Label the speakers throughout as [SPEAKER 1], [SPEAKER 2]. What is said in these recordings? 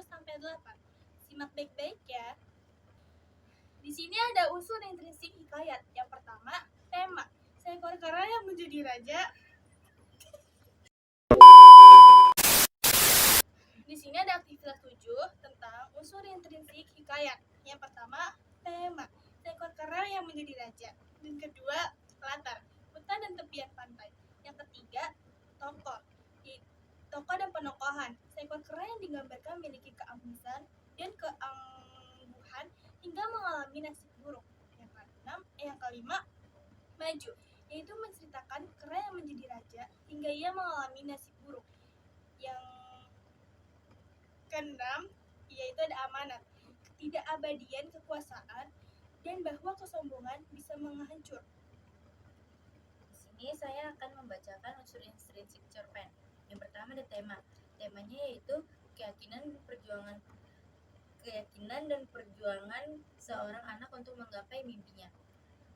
[SPEAKER 1] 7-8. Simak baik-baik ya. Di sini ada unsur intrinsik hikayat. Yang pertama, tema. Seekor kera yang menjadi raja. Di sini ada aktivitas 7 tentang unsur intrinsik hikayat. Yang pertama, tema. Seekor kera yang menjadi raja. Yang kedua, latar. Hutan dan tepian pantai. Yang ketiga, tokoh. Tokoh dan penokohan. Seekor kera yang digambarkan memiliki keanggusan dan keangguhan hingga mengalami nasib buruk. Yang kelima, maju, yaitu menceritakan kera yang menjadi raja hingga ia mengalami nasib buruk. Yang keenam, yaitu ada amanat, ketidakabadian kekuasaan dan bahwa kesombongan bisa menghancur.
[SPEAKER 2] Di sini saya akan membacakan unsur intrinsik cerpen. Yang pertama ada tema. Temanya yaitu keyakinan dan perjuangan seorang anak untuk menggapai mimpinya.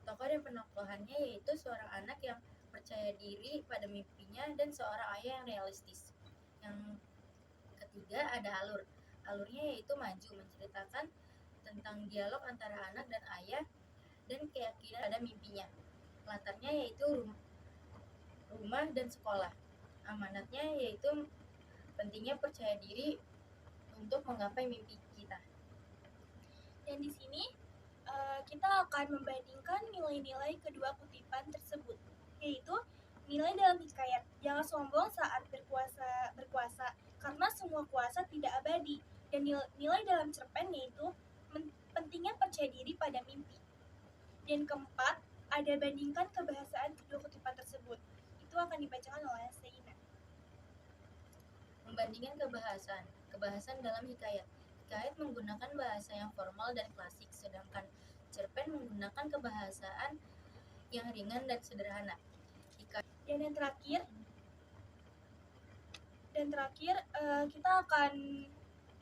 [SPEAKER 2] Tokoh dan penokohannya yaitu seorang anak yang percaya diri pada mimpinya dan seorang ayah yang realistis. Yang ketiga ada alur. Alurnya yaitu maju, menceritakan tentang dialog antara anak dan ayah dan keyakinan pada mimpinya. Latarnya yaitu rumah dan sekolah. Amanatnya yaitu pentingnya percaya diri untuk menggapai mimpi kita.
[SPEAKER 1] Dan di sini kita akan membandingkan nilai-nilai kedua kutipan tersebut, yaitu nilai dalam hikayat, jangan sombong saat berkuasa karena semua kuasa tidak abadi, dan nilai dalam cerpen yaitu pentingnya percaya diri pada mimpi. Dan keempat, ada bandingkan kebahasaan kedua kutipan tersebut. Itu akan dibacakan oleh Seina.
[SPEAKER 2] Membandingkan kebahasan dalam hikayat. Hikayat menggunakan bahasa yang formal dan klasik, sedangkan cerpen menggunakan kebahasaan yang ringan dan sederhana.
[SPEAKER 1] Dan terakhir kita akan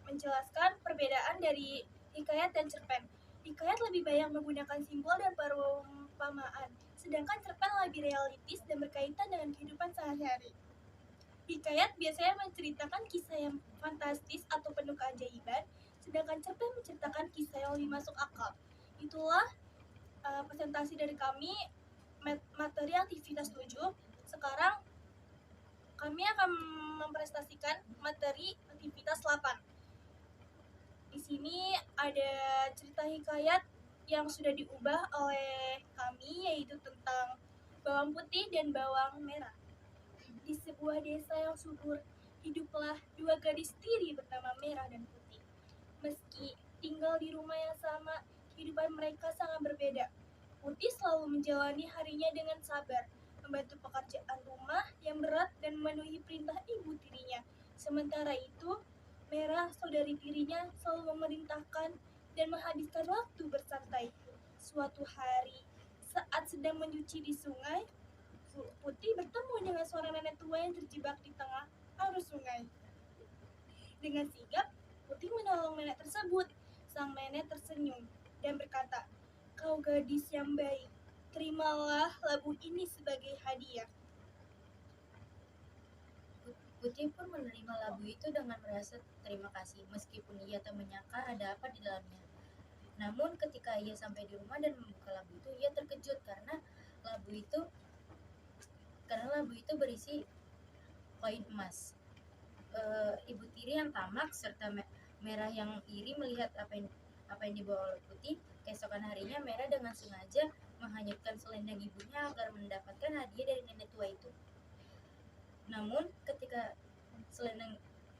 [SPEAKER 1] menjelaskan perbedaan dari hikayat dan cerpen. Hikayat lebih banyak menggunakan simbol dan perumpamaan, sedangkan cerpen lebih realistis dan berkaitan dengan kehidupan sehari-hari. Hikayat biasanya menceritakan kisah yang fantastis atau penuh keajaiban, sedangkan cerpen menceritakan kisah yang lebih masuk akal. Itulah presentasi dari kami, materi aktivitas 7. Sekarang kami akan mempresentasikan materi aktivitas 8. Di sini ada cerita hikayat yang sudah diubah oleh kami, yaitu tentang bawang putih dan bawang merah. Di sebuah desa yang subur, hiduplah dua gadis tiri bernama Merah dan Putih. Meski tinggal di rumah yang sama, kehidupan mereka sangat berbeda. Putih selalu menjalani harinya dengan sabar, membantu pekerjaan rumah yang berat dan memenuhi perintah ibu tirinya. Sementara itu, Merah, saudari tirinya, selalu memerintahkan dan menghabiskan waktu bersantai. Suatu hari, saat sedang mencuci di sungai, Putih bertemu dengan seorang nenek tua yang terjebak di tengah arus sungai. Dengan sigap, Putih menolong nenek tersebut. Sang nenek tersenyum dan berkata, "Kau gadis yang baik, terimalah labu ini sebagai hadiah."
[SPEAKER 2] Putih pun menerima labu itu dengan merasa terima kasih, meskipun ia tak menyangka ada apa di dalamnya. Namun ketika ia sampai di rumah dan membuka labu itu, ia terkejut karena labu itu berisi koin emas. Ibu tiri yang tamak serta Merah yang iri melihat apa yang dibawa oleh Putih. Keesokan harinya Merah dengan sengaja menghanyutkan selendang ibunya agar mendapatkan hadiah dari nenek tua itu. Namun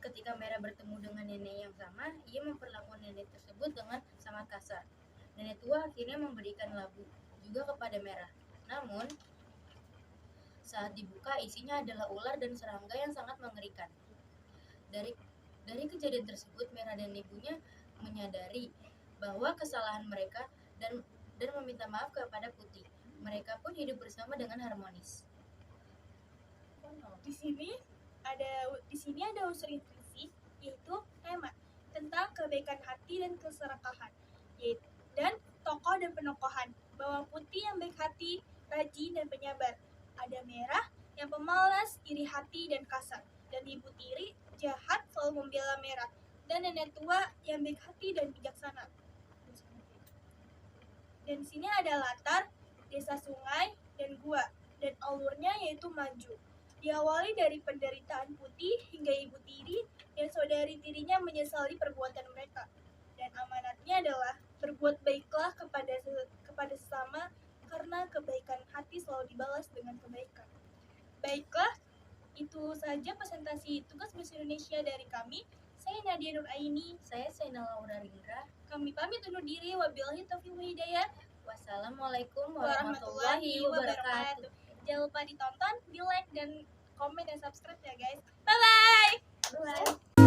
[SPEAKER 2] ketika Merah bertemu dengan nenek yang sama, ia memperlakukan nenek tersebut dengan sangat kasar. Nenek tua akhirnya memberikan labu juga kepada Merah. Namun saat dibuka, isinya adalah ular dan serangga yang sangat mengerikan. Dari kejadian tersebut, Merah dan ibunya menyadari bahwa kesalahan mereka dan meminta maaf kepada Putih. Mereka pun hidup bersama dengan harmonis.
[SPEAKER 1] Di sini ada unsur intrinsik, yaitu tema tentang kebaikan hati dan keserakahan, dan tokoh dan penokohan. Bawang putih yang baik hati, rajin dan penyabar. Ada Merah yang pemalas, iri hati dan kasar, dan ibu tiri jahat selalu membela Merah. dan nenek tua yang baik hati dan bijaksana. Dan di sini ada latar desa sungai dan gua, dan alurnya yaitu maju. Diawali dari penderitaan Putih hingga Ibu Tiri dan saudari tirinya menyesali perbuatan mereka. Dan amanatnya adalah berbuat baiklah kepada sesama, karena kebaikan hati selalu dibalas dengan kebaikan. Baiklah, itu saja presentasi tugas bahasa Indonesia dari kami. Saya Nadia Nur Aini.
[SPEAKER 2] Saya Saina Laura Rindra.
[SPEAKER 1] Kami pamit undur diri. Wabillahi taufiq wal hidayah.
[SPEAKER 2] Wassalamualaikum warahmatullahi wabarakatuh.
[SPEAKER 1] Jangan lupa ditonton, di like, dan komen, dan subscribe ya guys. Bye-bye.
[SPEAKER 2] Bye.